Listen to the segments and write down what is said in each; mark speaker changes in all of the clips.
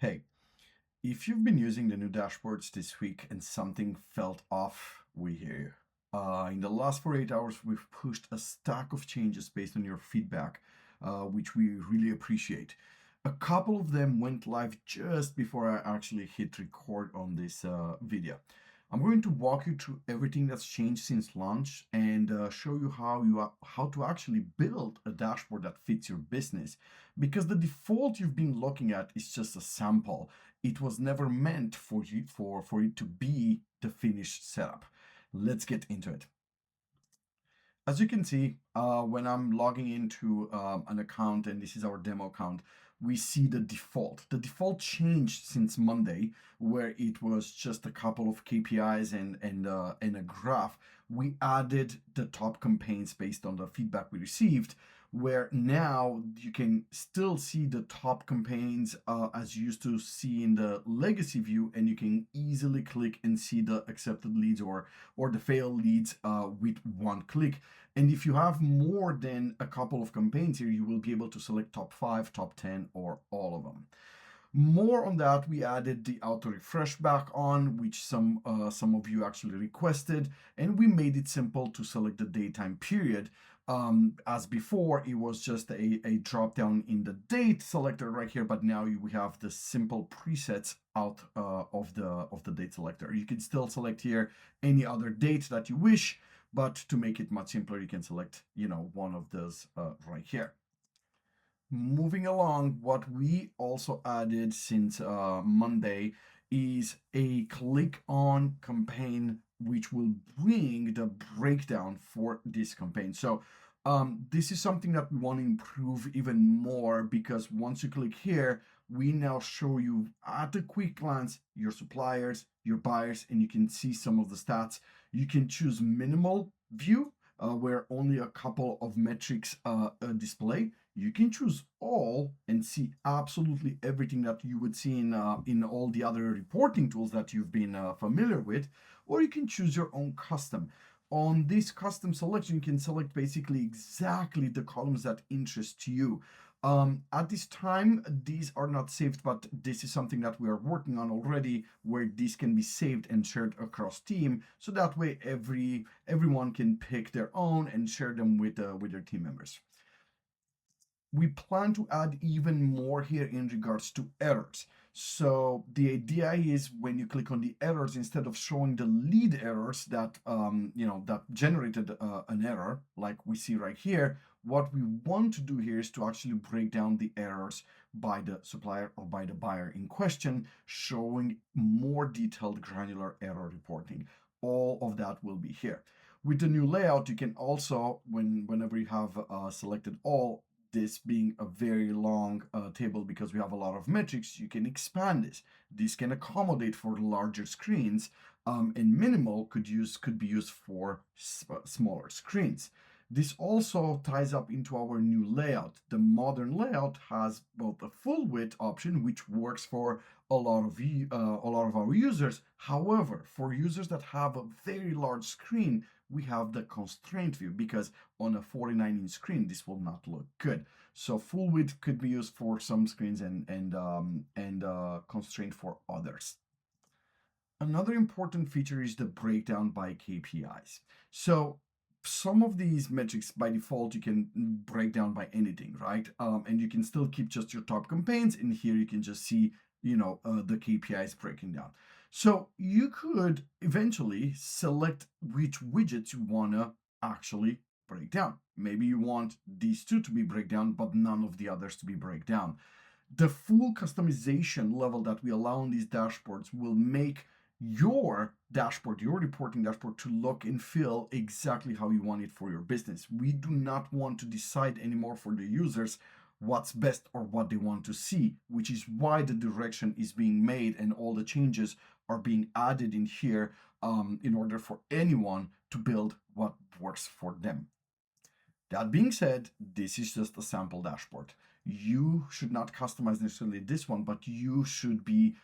Speaker 1: Hey, if you've been using the new dashboards this week and something felt off, we hear you. In the last 48 hours, we've pushed a stack of changes based on your feedback, which we really appreciate. A couple of them went live just before I actually hit record on this video. I'm going to walk you through everything that's changed since launch and show you how to actually build a dashboard that fits your business. Because the default you've been looking at is just a sample. It was never meant for it to be the finished setup. Let's get into it. As you can see, when I'm logging into an account, and this is our demo account, we see the default. The default changed since Monday, where it was just a couple of KPIs and a graph. We added the top campaigns based on the feedback we received, where now you can still see the top campaigns as you used to see in the legacy view, and you can easily click and see the accepted leads or the failed leads with one click. And if you have more than a couple of campaigns here, you will be able to select top 5, top 10, or all of them. More on that, we added the auto refresh back on, which some of you actually requested, and we made it simple to select the daytime period. As before, it was just a drop down in the date selector right here, but now we have the simple presets out of the date selector. You can still select here any other date that you wish, but to make it much simpler, you can select one of those right here. Moving along, what we also added since Monday is a click on campaign, which will bring the breakdown for this campaign. So this is something that we want to improve even more, because once you click here, we now show you at a quick glance your suppliers, your buyers, and you can see some of the stats. You can choose minimal view, where only a couple of metrics display. You can choose all and see absolutely everything that you would see in all the other reporting tools that you've been familiar with, or you can choose your own custom. On this custom selection, you can select basically exactly the columns that interest you. At this time, these are not saved, but this is something that we are working on already, where these can be saved and shared across team, so that way everyone can pick their own and share them with their team members. We plan to add even more here in regards to errors. So the idea is, when you click on the errors, instead of showing the lead errors that that generated an error like we see right here, what we want to do here is to actually break down the errors by the supplier or by the buyer in question, showing more detailed granular error reporting. All of that will be here. With the new layout, you can also, whenever you have selected all, this being a very long table, because we have a lot of metrics, you can expand this. This can accommodate for larger screens, and minimal could be used for smaller screens. This also ties up into our new layout. The modern layout has both a full width option, which works for a lot of our users. However, for users that have a very large screen, we have the constraint view, because on a 49-inch screen, this will not look good. So full width could be used for some screens and constraint for others. Another important feature is the breakdown by KPIs. So some of these metrics by default you can break down by anything, right? And you can still keep just your top campaigns, and here you can just see the KPIs breaking down. So you could eventually select which widgets you want to actually break down. Maybe you want these two to be break down, but none of the others to be break down. The full customization level that we allow on these dashboards will make your dashboard, your reporting dashboard, to look and feel exactly how you want it for your business. We do not want to decide anymore for the users what's best or what they want to see, which is why the direction is being made and all the changes are being added in here, in order for anyone to build what works for them. That being said, this is just a sample dashboard. You should not customize necessarily this one, but you should be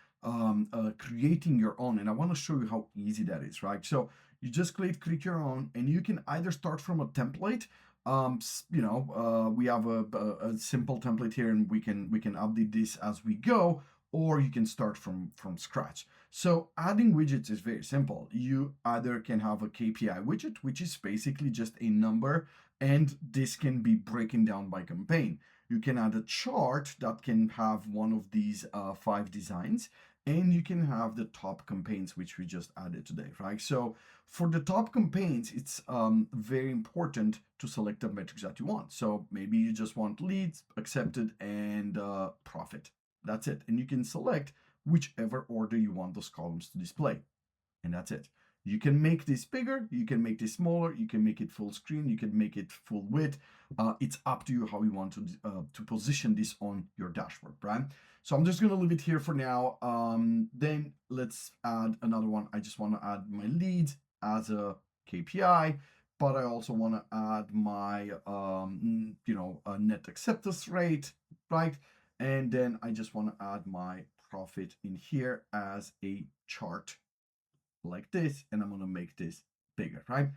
Speaker 1: creating your own. And I want to show you how easy that is, right? So you just click your own, and you can either start from a template. We have a simple template here, and we can update this as we go, or you can start from scratch. So adding widgets is very simple. You either can have a KPI widget, which is basically just a number, and this can be broken down by campaign. You can add a chart that can have one of these 5 designs, and you can have the top campaigns, which we just added today, right? So for the top campaigns, it's very important to select the metrics that you want. So maybe you just want leads, accepted, and profit. That's it. And you can select whichever order you want those columns to display. And that's it. You can make this bigger, you can make this smaller, you can make it full screen, you can make it full width. It's up to you how you want to position this on your dashboard, right? So I'm just going to leave it here for now. Then let's add another one. I just want to add my leads as a KPI, but I also want to add my, net acceptance rate, right? And then I just want to add my profit in here as a chart like this, and I'm going to make this bigger, right?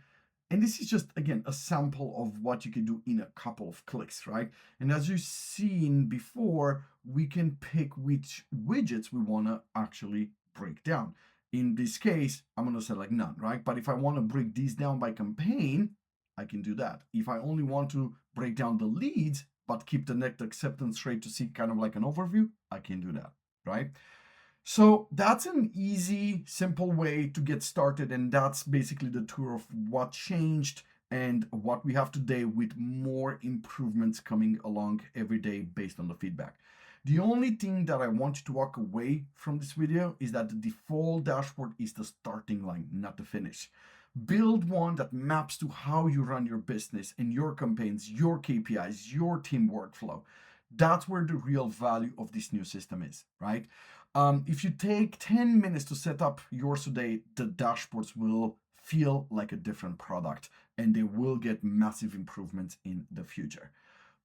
Speaker 1: And this is just, again, a sample of what you can do in a couple of clicks, right? And as you've seen before, we can pick which widgets we want to actually break down. In this case, I'm going to select none, right? But if I want to break these down by campaign, I can do that. If I only want to break down the leads, but keep the net acceptance rate to see kind of like an overview, I can do that, right? So that's an easy, simple way to get started. And that's basically the tour of what changed and what we have today, with more improvements coming along every day based on the feedback. The only thing that I want you to walk away from this video is that the default dashboard is the starting line, not the finish. Build one that maps to how you run your business and your campaigns, your KPIs, your team workflow. That's where the real value of this new system is, right? If you take 10 minutes to set up yours today, the dashboards will feel like a different product, and they will get massive improvements in the future.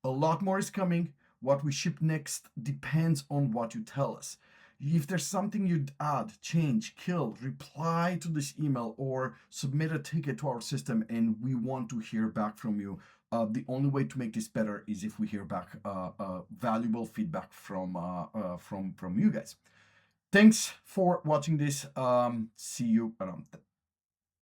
Speaker 1: A lot more is coming. What we ship next depends on what you tell us. If there's something you'd add, change, kill, reply to this email, or submit a ticket to our system, and we want to hear back from you. The only way to make this better is if we hear back valuable feedback from you guys. Thanks for watching this. See you around.